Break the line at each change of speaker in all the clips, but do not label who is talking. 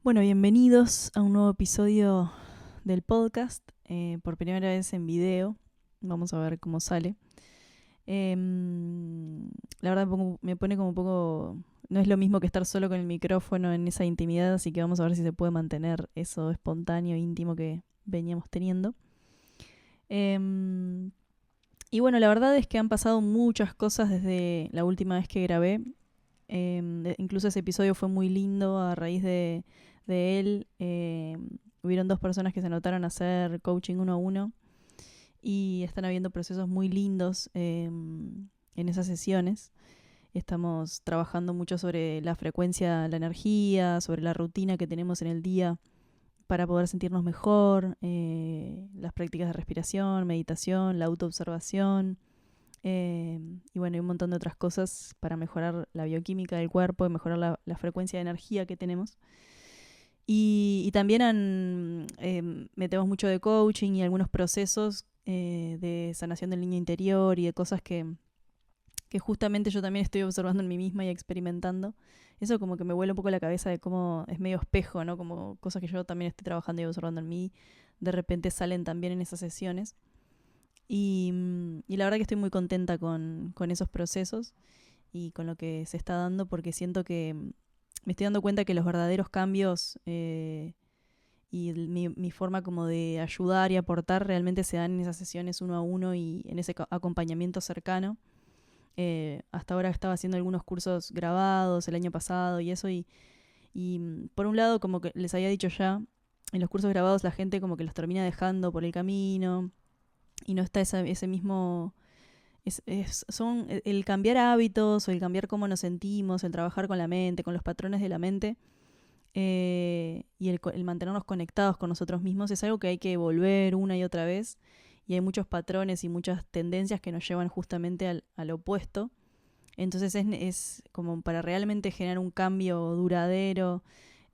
Bueno, bienvenidos a un nuevo episodio del podcast, por primera vez en video. Vamos a ver cómo sale. La verdad me pone como un poco... No es lo mismo que estar solo con el micrófono en esa intimidad, así que vamos a ver si se puede mantener eso espontáneo, íntimo que veníamos teniendo. Em, y bueno, la verdad es que han pasado muchas cosas desde la última vez que grabé. Incluso ese episodio fue muy lindo a raíz de él. Hubieron dos personas que se anotaron a hacer coaching uno a uno y están habiendo procesos muy lindos en esas sesiones. Estamos trabajando mucho sobre la frecuencia, la energía, sobre la rutina que tenemos en el día para poder sentirnos mejor, las prácticas de respiración, meditación, la autoobservación. Y bueno, hay un montón de otras cosas para mejorar la bioquímica del cuerpo y mejorar la frecuencia de energía que tenemos. Y también metemos mucho de coaching y algunos procesos de sanación del niño interior y de cosas que justamente yo también estoy observando en mí misma y experimentando. Eso como que me vuela un poco la cabeza de cómo es medio espejo, ¿no? Como cosas que yo también estoy trabajando y observando en mí, de repente salen también en esas sesiones. Y la verdad que estoy muy contenta con esos procesos y con lo que se está dando, porque siento que me estoy dando cuenta que los verdaderos cambios y mi forma como de ayudar y aportar realmente se dan en esas sesiones uno a uno y en ese acompañamiento cercano. Hasta ahora estaba haciendo algunos cursos grabados el año pasado y eso, y por un lado, como que les había dicho ya, en los cursos grabados la gente como que los termina dejando por el camino y no está ese mismo... son el cambiar hábitos o el cambiar cómo nos sentimos, el trabajar con la mente, con los patrones de la mente, y el mantenernos conectados con nosotros mismos es algo que hay que volver una y otra vez. Y hay muchos patrones y muchas tendencias que nos llevan justamente al opuesto. Entonces es como para realmente generar un cambio duradero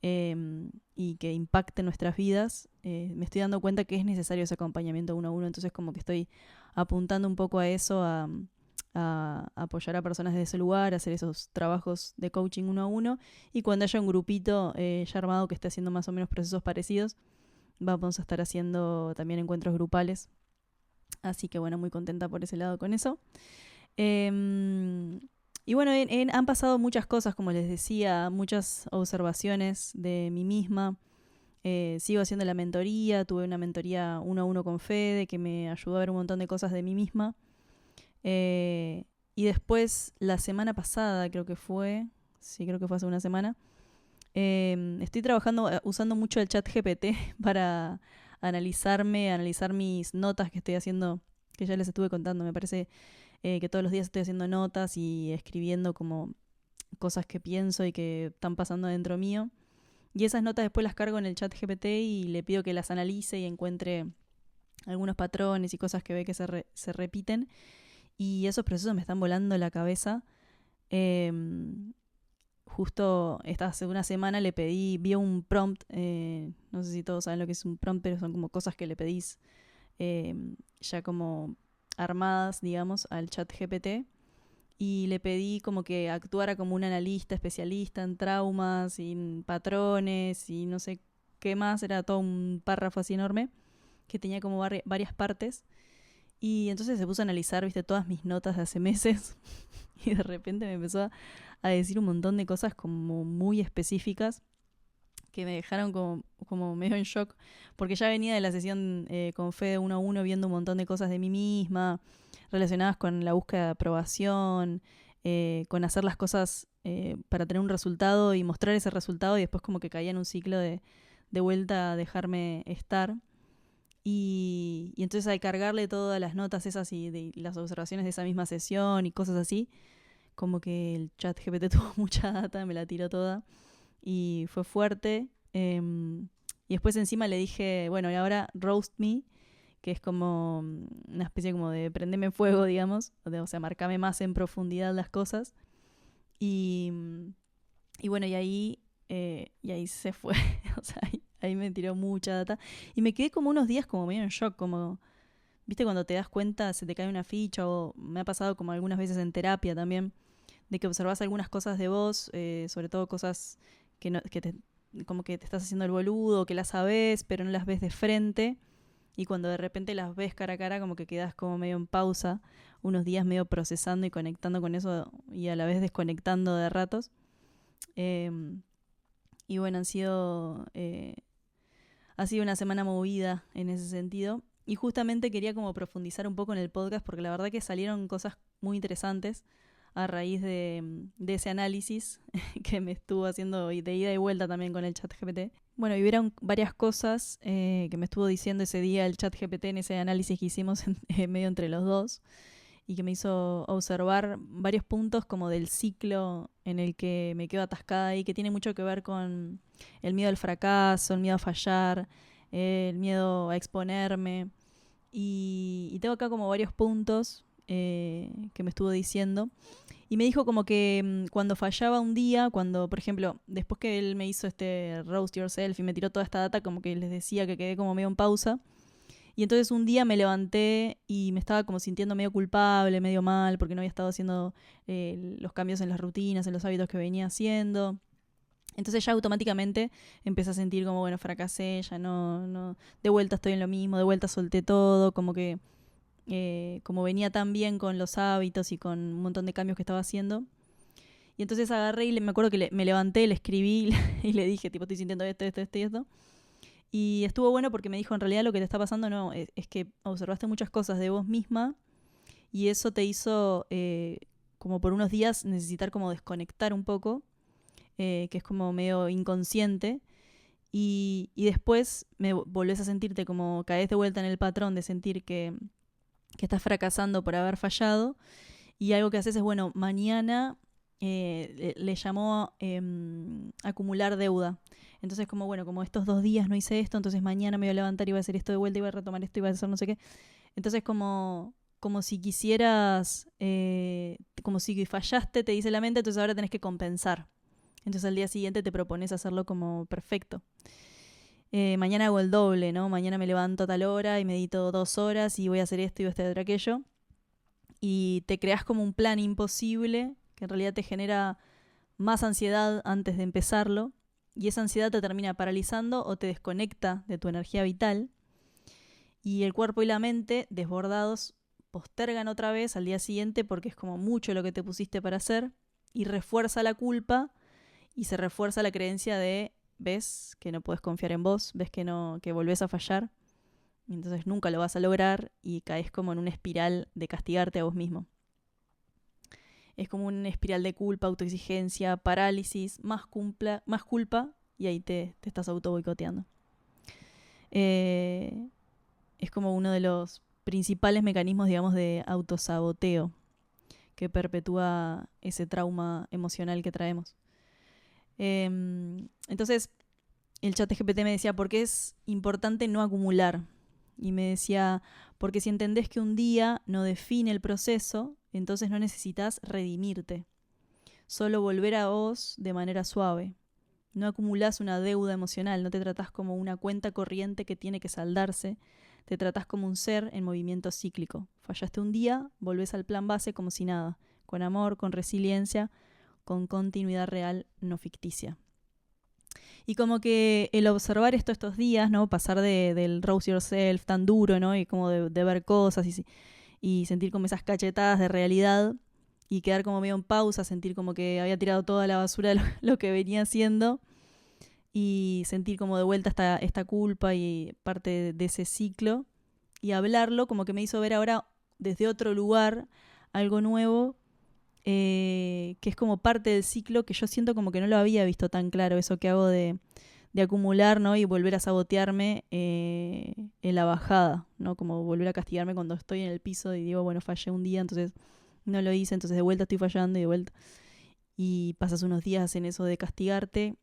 y que impacte nuestras vidas. Me estoy dando cuenta que es necesario ese acompañamiento uno a uno. Entonces como que estoy apuntando un poco a eso, a apoyar a personas de ese lugar, a hacer esos trabajos de coaching uno a uno. Y cuando haya un grupito ya armado que esté haciendo más o menos procesos parecidos, vamos a estar haciendo también encuentros grupales. Así que bueno, muy contenta por ese lado con eso. Y bueno, han pasado muchas cosas, como les decía, muchas observaciones de mí misma. Sigo haciendo la mentoría, tuve una mentoría uno a uno con Fede que me ayudó a ver un montón de cosas de mí misma. Y después, la semana pasada, creo que fue, sí, creo que fue hace una semana, estoy trabajando, usando mucho el chat GPT para analizarme, analizar mis notas que estoy haciendo, que ya les estuve contando. Me parece que todos los días estoy haciendo notas y escribiendo como cosas que pienso y que están pasando dentro mío. Y esas notas después las cargo en el chat GPT y le pido que las analice y encuentre algunos patrones y cosas que ve que se repiten. Y esos procesos me están volando la cabeza. Eh, Justo hace una semana le pedí, vi un prompt, no sé si todos saben lo que es un prompt, pero son como cosas que le pedís eh, ya como armadas, digamos, al chat GPT. Y le pedí como que actuara como un analista especialista en traumas y en patrones y no sé qué más. Era todo un párrafo así enorme que tenía como varias partes. Y entonces se puso a analizar, viste, todas mis notas de hace meses. Y de repente me empezó a decir un montón de cosas como muy específicas que me dejaron como medio en shock, porque ya venía de la sesión con Fede uno a uno viendo un montón de cosas de mí misma, relacionadas con la búsqueda de aprobación, con hacer las cosas para tener un resultado y mostrar ese resultado y después como que caía en un ciclo de vuelta a dejarme estar. Y entonces al cargarle todas las notas esas y de las observaciones de esa misma sesión y cosas así, como que el chat GPT tuvo mucha data, me la tiró toda y fue fuerte. Y después encima le dije, bueno, y ahora roast me, que es como una especie como de prendeme fuego, digamos, o sea, marcame más en profundidad las cosas. Y, y bueno, y ahí se fue, o sea, ahí me tiró mucha data. Y me quedé como unos días como medio en shock, como, viste, cuando te das cuenta, se te cae una ficha, o me ha pasado como algunas veces en terapia también, de que observas algunas cosas de vos, sobre todo cosas que como que te estás haciendo el boludo, que las sabes, pero no las ves de frente. Y cuando de repente las ves cara a cara, como que quedas como medio en pausa, unos días medio procesando y conectando con eso y a la vez desconectando de ratos. Eh, y bueno, ha sido una semana movida en ese sentido. Y justamente quería como profundizar un poco en el podcast porque la verdad que salieron cosas muy interesantes a raíz de ese análisis que me estuvo haciendo de ida y vuelta también con el chat GPT. Bueno, y hubieron varias cosas que me estuvo diciendo ese día el chat GPT en ese análisis que hicimos medio entre los dos y que me hizo observar varios puntos como del ciclo en el que me quedo atascada ahí, que tiene mucho que ver con el miedo al fracaso, el miedo a fallar, el miedo a exponerme. Y tengo acá como varios puntos que me estuvo diciendo. Y me dijo como que cuando fallaba un día, cuando, por ejemplo, después que él me hizo este roast yourself y me tiró toda esta data, como que les decía que quedé como medio en pausa. Y entonces un día me levanté y me estaba como sintiendo medio culpable, medio mal, porque no había estado haciendo los cambios en las rutinas, en los hábitos que venía haciendo. Entonces ya automáticamente empecé a sentir como, bueno, fracasé, ya no, de vuelta estoy en lo mismo, de vuelta solté todo, como que como venía tan bien con los hábitos y con un montón de cambios que estaba haciendo. Y entonces agarré y me acuerdo que me levanté, le escribí y le dije, tipo, estoy sintiendo esto y esto. Y estuvo bueno porque me dijo, en realidad lo que te está pasando no es que observaste muchas cosas de vos misma y eso te hizo como por unos días necesitar como desconectar un poco, que es como medio inconsciente. Y después me volvés a sentirte como caes de vuelta en el patrón de sentir que estás fracasando por haber fallado. Y algo que haces es, bueno, mañana le llamó acumular deuda. Entonces, como bueno, como estos 2 días no hice esto, entonces mañana me voy a levantar y voy a hacer esto de vuelta y voy a retomar esto y voy a hacer no sé qué. Entonces, como si quisieras, como si fallaste, te dice la mente, entonces ahora tenés que compensar. Entonces al día siguiente te propones hacerlo como perfecto. Mañana hago el doble, ¿no? Mañana me levanto a tal hora y medito 2 horas y voy a hacer esto y voy a hacer aquello. Y te creas como un plan imposible que en realidad te genera más ansiedad antes de empezarlo. Y esa ansiedad te termina paralizando o te desconecta de tu energía vital. Y el cuerpo y la mente, desbordados, postergan otra vez al día siguiente porque es como mucho lo que te pusiste para hacer. Y refuerza la culpa y se refuerza la creencia de, ves que no puedes confiar en vos, ves que volvés a fallar. Y entonces nunca lo vas a lograr y caes como en una espiral de castigarte a vos mismo. Es como una espiral de culpa, autoexigencia, parálisis, más culpa y ahí te estás auto boicoteando. Es como uno de los principales mecanismos, digamos, de autosaboteo que perpetúa ese trauma emocional que traemos. Entonces, el chat GPT me decía, ¿por qué es importante no acumular? Y me decía, porque si entendés que un día no define el proceso, entonces no necesitas redimirte. Solo volver a vos de manera suave. No acumulás una deuda emocional, no te tratás como una cuenta corriente que tiene que saldarse, te tratás como un ser en movimiento cíclico. Fallaste un día, volvés al plan base como si nada, con amor, con resiliencia, con continuidad real, no ficticia. Y como que el observar esto estos días, ¿no? Pasar del roast yourself tan duro, ¿no? Y como de ver cosas y sentir como esas cachetadas de realidad y quedar como medio en pausa, sentir como que había tirado toda la basura de lo que venía haciendo y sentir como de vuelta esta culpa y parte de ese ciclo y hablarlo como que me hizo ver ahora desde otro lugar algo nuevo que es como parte del ciclo que yo siento como que no lo había visto tan claro, eso que hago de acumular, ¿no? Y volver a sabotearme en la bajada, ¿no? Como volver a castigarme cuando estoy en el piso y digo, bueno, fallé un día, entonces no lo hice, entonces de vuelta estoy fallando y de vuelta. Y pasas unos días en eso de castigarte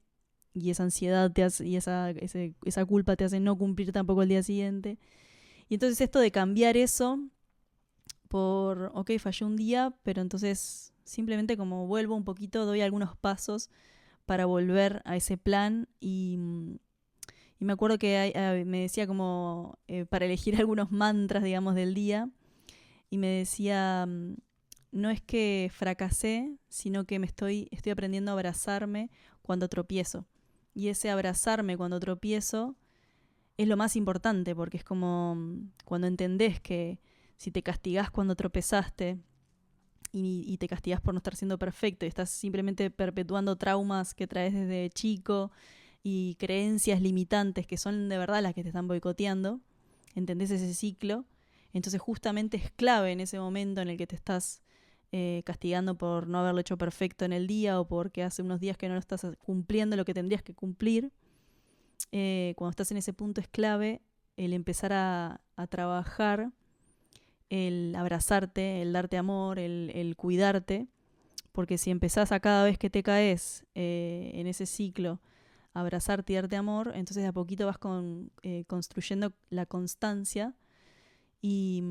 y esa ansiedad te hace, y esa culpa te hace no cumplir tampoco el día siguiente. Y entonces esto de cambiar eso por, ok, fallé un día, pero entonces simplemente como vuelvo un poquito, doy algunos pasos para volver a ese plan y me acuerdo que me decía como para elegir algunos mantras, digamos, del día y me decía, no es que fracasé, sino que estoy aprendiendo a abrazarme cuando tropiezo. Y ese abrazarme cuando tropiezo es lo más importante, porque es como cuando entendés que si te castigás cuando tropezaste y te castigás por no estar siendo perfecto y estás simplemente perpetuando traumas que traes desde chico y creencias limitantes que son de verdad las que te están boicoteando, entendés ese ciclo, entonces justamente es clave en ese momento en el que te estás castigando por no haberlo hecho perfecto en el día o porque hace unos días que no estás cumpliendo lo que tendrías que cumplir. Cuando estás en ese punto es clave el empezar a trabajar, el abrazarte, el darte amor, el cuidarte, porque si empezás a cada vez que te caes en ese ciclo a abrazarte y darte amor, entonces de a poquito vas construyendo la constancia y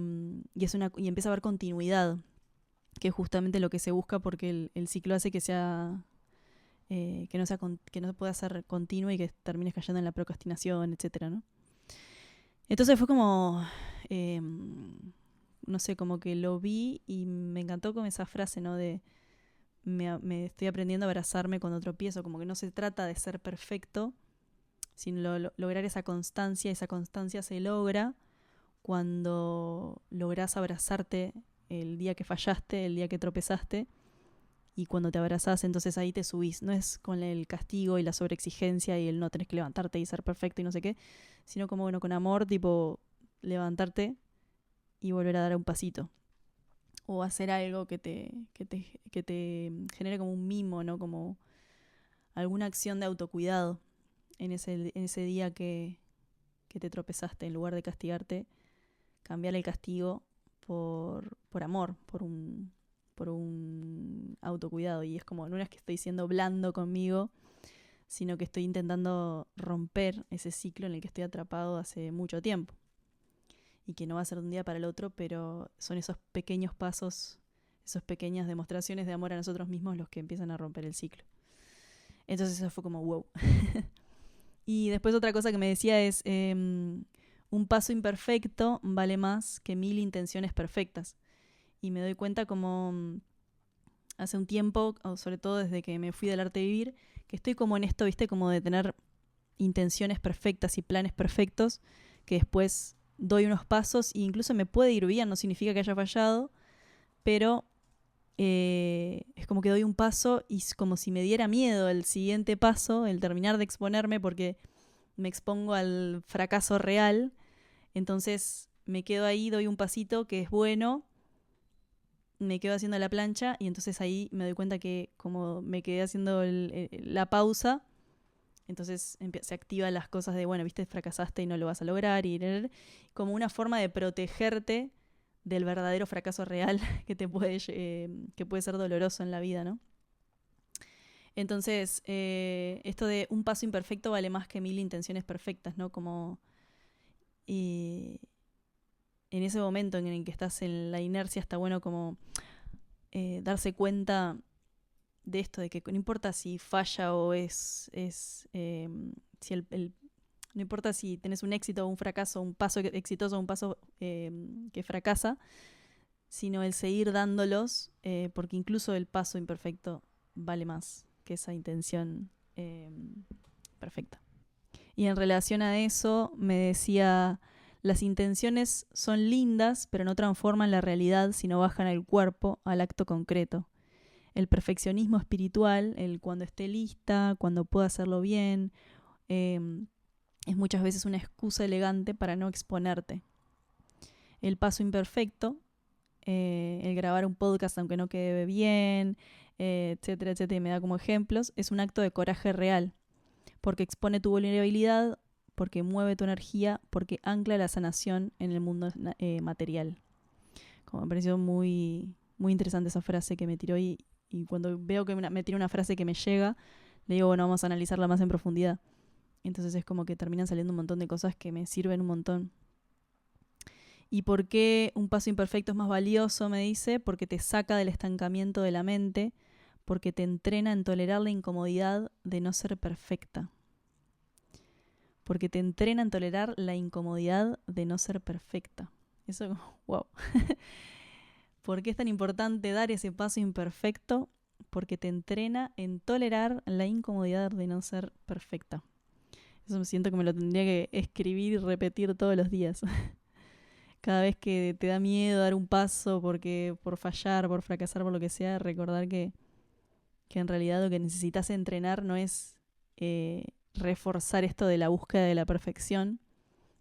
empieza a haber continuidad, que es justamente lo que se busca, porque el ciclo hace que sea que no pueda ser continuo y que termines cayendo en la procrastinación, etcétera, ¿no? Entonces fue como no sé, como que lo vi y me encantó con esa frase, ¿no? De me estoy aprendiendo a abrazarme cuando tropiezo, como que no se trata de ser perfecto, sino lograr esa constancia. Esa constancia se logra cuando lográs abrazarte el día que fallaste, el día que tropezaste, y cuando te abrazás, entonces ahí te subís. No es con el castigo y la sobreexigencia y el no tenés que levantarte y ser perfecto y no sé qué, sino como, bueno, con amor, tipo, levantarte y volver a dar un pasito. O hacer algo que te genere como un mimo, ¿no? Como alguna acción de autocuidado en ese día que te tropezaste. En lugar de castigarte, cambiar el castigo por amor, por un autocuidado. Y es como, no es que estoy siendo blando conmigo, sino que estoy intentando romper ese ciclo en el que estoy atrapado hace mucho tiempo. Y que no va a ser de un día para el otro, pero son esos pequeños pasos, esas pequeñas demostraciones de amor a nosotros mismos los que empiezan a romper el ciclo. Entonces eso fue como wow. Y después otra cosa que me decía es, un paso imperfecto vale más que 1000 intenciones perfectas. Y me doy cuenta como hace un tiempo, o sobre todo desde que me fui del arte de vivir, que estoy como en esto, viste, como de tener intenciones perfectas y planes perfectos, que después doy unos pasos e incluso me puede ir bien, no significa que haya fallado, pero es como que doy un paso y es como si me diera miedo el siguiente paso, el terminar de exponerme, porque me expongo al fracaso real. Entonces me quedo ahí, doy un pasito que es bueno, me quedo haciendo la plancha y entonces ahí me doy cuenta que como me quedé haciendo la pausa, entonces se activan las cosas de, bueno, viste, fracasaste y no lo vas a lograr, y como una forma de protegerte del verdadero fracaso real que puede ser doloroso en la vida, ¿no? Entonces, esto de un paso imperfecto vale más que 1000 intenciones perfectas, ¿no? Como en ese momento en el que estás en la inercia está bueno como darse cuenta de esto, de que no importa si falla o si no importa si tenés un éxito o un fracaso, un paso exitoso o un paso que fracasa, sino el seguir dándolos, porque incluso el paso imperfecto vale más que esa intención perfecta. Y en relación a eso me decía, las intenciones son lindas, pero no transforman la realidad, sino bajan al cuerpo, al acto concreto. El perfeccionismo espiritual, el cuando esté lista, cuando pueda hacerlo bien, es muchas veces una excusa elegante para no exponerte. El paso imperfecto, el grabar un podcast aunque no quede bien, etcétera, etcétera, y me da como ejemplos, es un acto de coraje real, porque expone tu vulnerabilidad, porque mueve tu energía, porque ancla la sanación en el mundo material. Como me pareció muy, muy interesante esa frase que me tiró, y cuando veo que me tira una frase que me llega, le digo, bueno, vamos a analizarla más en profundidad. Entonces es como que terminan saliendo un montón de cosas que me sirven un montón. ¿Y por qué un paso imperfecto es más valioso? Me dice, porque te saca del estancamiento de la mente, porque te entrena en tolerar la incomodidad de no ser perfecta. Porque te entrena en tolerar la incomodidad de no ser perfecta. Eso, wow. ¿Por qué es tan importante dar ese paso imperfecto? porque te entrena en tolerar la incomodidad de no ser perfecta. Eso me siento que me lo tendría que escribir y repetir todos los días. Cada vez que te da miedo dar un paso por fallar, por fracasar, por lo que sea, recordar que en realidad lo que necesitas entrenar no es reforzar esto de la búsqueda de la perfección,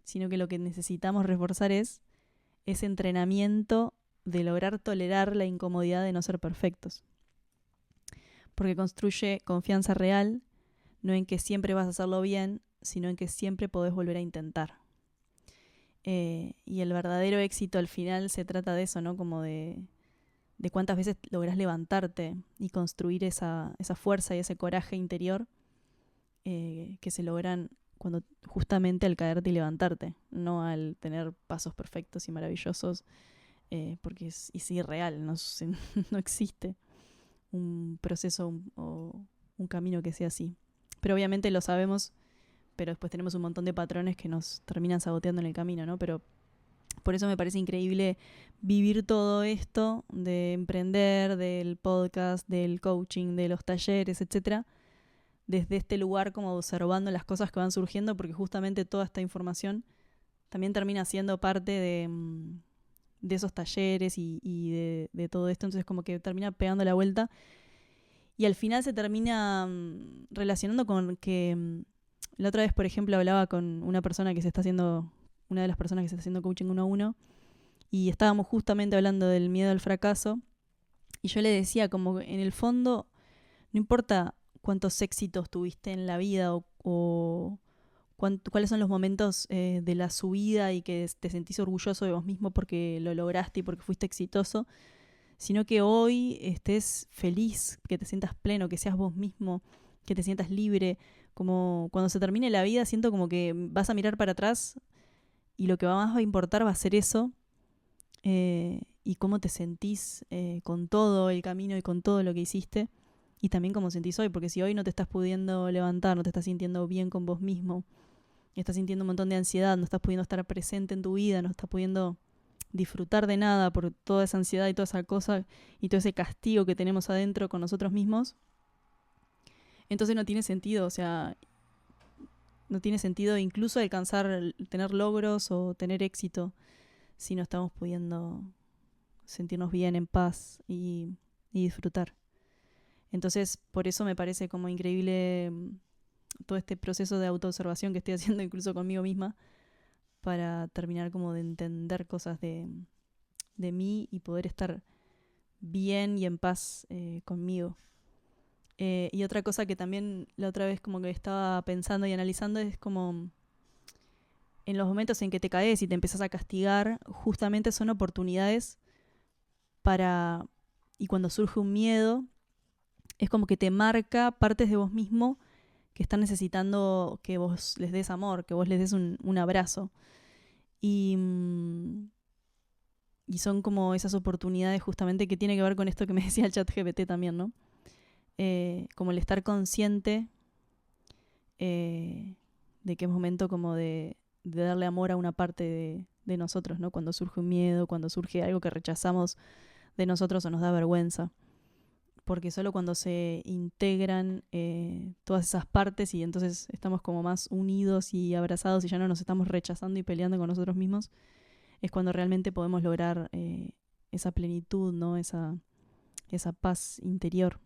sino que lo que necesitamos reforzar es ese entrenamiento de lograr tolerar la incomodidad de no ser perfectos. Porque construye confianza real, no en que siempre vas a hacerlo bien, sino en que siempre podés volver a intentar. Y el verdadero éxito al final se trata de eso, ¿no? Como de cuántas veces lográs levantarte y construir esa fuerza y ese coraje interior que se logran cuando justamente al caerte y levantarte, no al tener pasos perfectos y maravillosos, porque es irreal, no existe un proceso o un camino que sea así. Pero obviamente lo sabemos, pero después tenemos un montón de patrones que nos terminan saboteando en el camino, ¿no? Pero por eso me parece increíble vivir todo esto de emprender, del podcast, del coaching, de los talleres, etcétera, desde este lugar como observando las cosas que van surgiendo, porque justamente toda esta información también termina siendo parte de esos talleres y de todo esto, entonces como que termina pegando la vuelta y al final se termina relacionando con que la otra vez, por ejemplo, hablaba con una de las personas que se está haciendo coaching 1-1 y estábamos justamente hablando del miedo al fracaso y yo le decía como en el fondo no importa cuántos éxitos tuviste en la vida o cuáles son los momentos de la subida y que te sentís orgulloso de vos mismo porque lo lograste y porque fuiste exitoso, sino que hoy estés feliz, que te sientas pleno, que seas vos mismo, que te sientas libre. Como cuando se termine la vida siento como que vas a mirar para atrás y lo que más va a importar va a ser eso y cómo te sentís con todo el camino y con todo lo que hiciste y también cómo sentís hoy, porque si hoy no te estás pudiendo levantar, no te estás sintiendo bien con vos mismo, estás sintiendo un montón de ansiedad, no estás pudiendo estar presente en tu vida, no estás pudiendo disfrutar de nada por toda esa ansiedad y toda esa cosa y todo ese castigo que tenemos adentro con nosotros mismos, entonces no tiene sentido, o sea, no tiene sentido incluso alcanzar, tener logros o tener éxito si no estamos pudiendo sentirnos bien, en paz y disfrutar. Entonces, por eso me parece como increíble todo este proceso de autoobservación que estoy haciendo incluso conmigo misma para terminar como de entender cosas de mí y poder estar bien y en paz conmigo. Y otra cosa que también la otra vez como que estaba pensando y analizando es como en los momentos en que te caes y te empezás a castigar, justamente son oportunidades para... Y cuando surge un miedo, es como que te marca partes de vos mismo que están necesitando que vos les des amor, que vos les des un abrazo. Y son como esas oportunidades justamente que tiene que ver con esto que me decía el ChatGPT también, ¿no? Como el estar consciente de que es momento como de darle amor a una parte de nosotros, ¿no? Cuando surge un miedo, cuando surge algo que rechazamos de nosotros o nos da vergüenza. Porque solo cuando se integran todas esas partes y entonces estamos como más unidos y abrazados y ya no nos estamos rechazando y peleando con nosotros mismos, es cuando realmente podemos lograr esa plenitud, ¿no? Esa paz interior.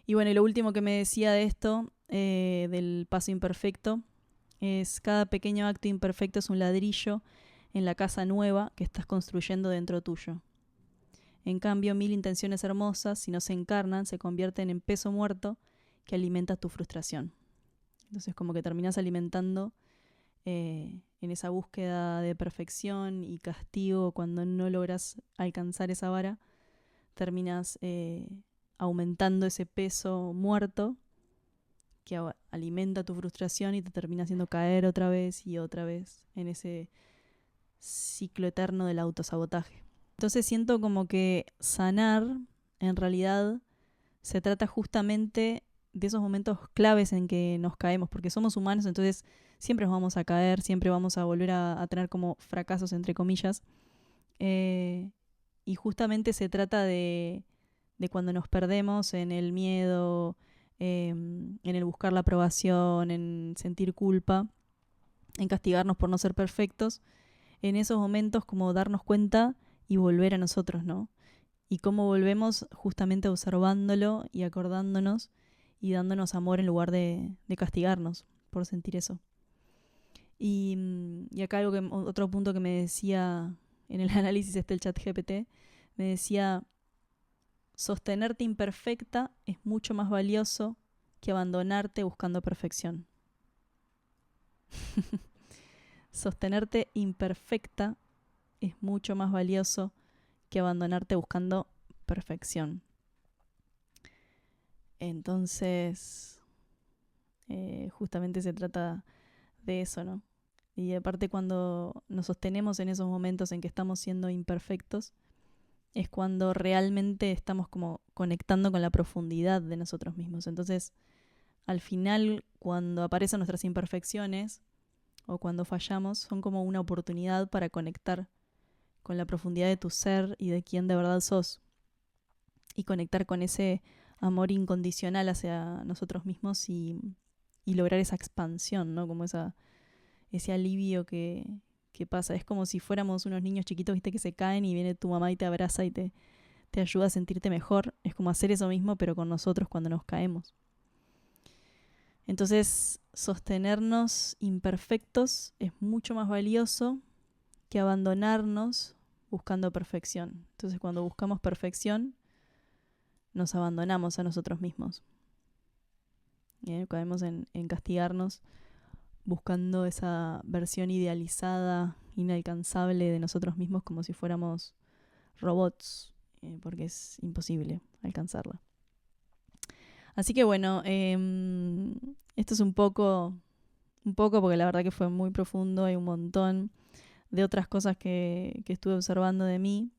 Y bueno, y lo último que me decía de esto, del paso imperfecto, es cada pequeño acto imperfecto es un ladrillo en la casa nueva que estás construyendo dentro tuyo. En cambio, 1000 intenciones hermosas, si no se encarnan, se convierten en peso muerto que alimenta tu frustración. Entonces como que terminás alimentando en esa búsqueda de perfección y castigo cuando no logras alcanzar esa vara, terminas aumentando ese peso muerto que alimenta tu frustración y te termina haciendo caer otra vez y otra vez en ese ciclo eterno del autosabotaje. Entonces siento como que sanar en realidad se trata justamente de esos momentos claves en que nos caemos, porque somos humanos, entonces siempre nos vamos a caer, siempre vamos a volver a tener como fracasos entre comillas, y justamente se trata de de cuando nos perdemos en el miedo, en el buscar la aprobación, en sentir culpa, en castigarnos por no ser perfectos, en esos momentos como darnos cuenta y volver a nosotros, ¿no? Y cómo volvemos justamente observándolo y acordándonos y dándonos amor en lugar de castigarnos por sentir eso. Y acá otro punto que me decía en el análisis el chat GPT, me decía, sostenerte imperfecta es mucho más valioso que abandonarte buscando perfección. Sostenerte imperfecta es mucho más valioso que abandonarte buscando perfección. Entonces, justamente se trata de eso, ¿no? Y aparte cuando nos sostenemos en esos momentos en que estamos siendo imperfectos, es cuando realmente estamos como conectando con la profundidad de nosotros mismos. Entonces, al final, cuando aparecen nuestras imperfecciones o cuando fallamos, son como una oportunidad para conectar con la profundidad de tu ser y de quién de verdad sos. Y conectar con ese amor incondicional hacia nosotros mismos y lograr esa expansión, ¿no? Como ese alivio que pasa. Es como si fuéramos unos niños chiquitos, viste, que se caen y viene tu mamá y te abraza y te ayuda a sentirte mejor. Es como hacer eso mismo, pero con nosotros cuando nos caemos. Entonces, sostenernos imperfectos es mucho más valioso que abandonarnos buscando perfección. Entonces, cuando buscamos perfección, nos abandonamos a nosotros mismos. Caemos en castigarnos buscando esa versión idealizada, inalcanzable de nosotros mismos como si fuéramos robots, porque es imposible alcanzarla. Así que bueno, esto es un poco porque la verdad que fue muy profundo, hay un montón de otras cosas que estuve observando de mí.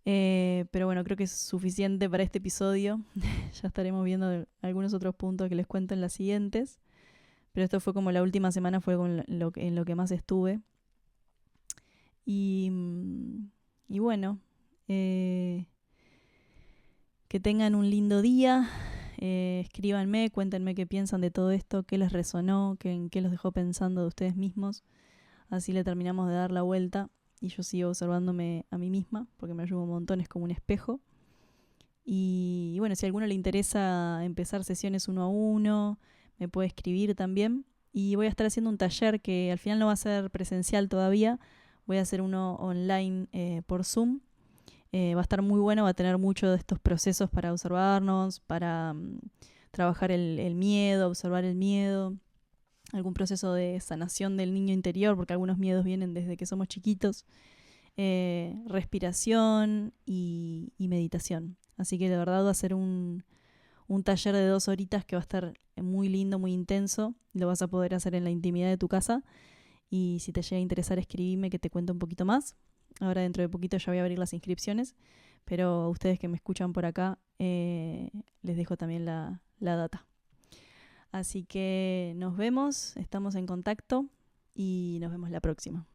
Pero bueno, creo que es suficiente para este episodio. Ya estaremos viendo algunos otros puntos que les cuento en las siguientes. Pero esto fue como la última semana, fue en lo que más estuve. Y bueno, que tengan un lindo día. Escríbanme, cuéntenme qué piensan de todo esto, qué les resonó, en qué los dejó pensando de ustedes mismos. Así le terminamos de dar la vuelta y yo sigo observándome a mí misma porque me ayuda un montón, es como un espejo. Y bueno, si a alguno le interesa empezar sesiones 1 a 1, me puede escribir también. Y voy a estar haciendo un taller que al final no va a ser presencial todavía. Voy a hacer uno online por Zoom. Va a estar muy bueno, va a tener mucho de estos procesos para observarnos, para trabajar el miedo, observar el miedo, algún proceso de sanación del niño interior, porque algunos miedos vienen desde que somos chiquitos, respiración y meditación. Así que de verdad va a ser un taller de 2 horitas que va a estar muy lindo, muy intenso. Lo vas a poder hacer en la intimidad de tu casa. Y si te llega a interesar, escribime que te cuento un poquito más. Ahora dentro de poquito ya voy a abrir las inscripciones. Pero a ustedes que me escuchan por acá, les dejo también la data. Así que nos vemos, estamos en contacto y nos vemos la próxima.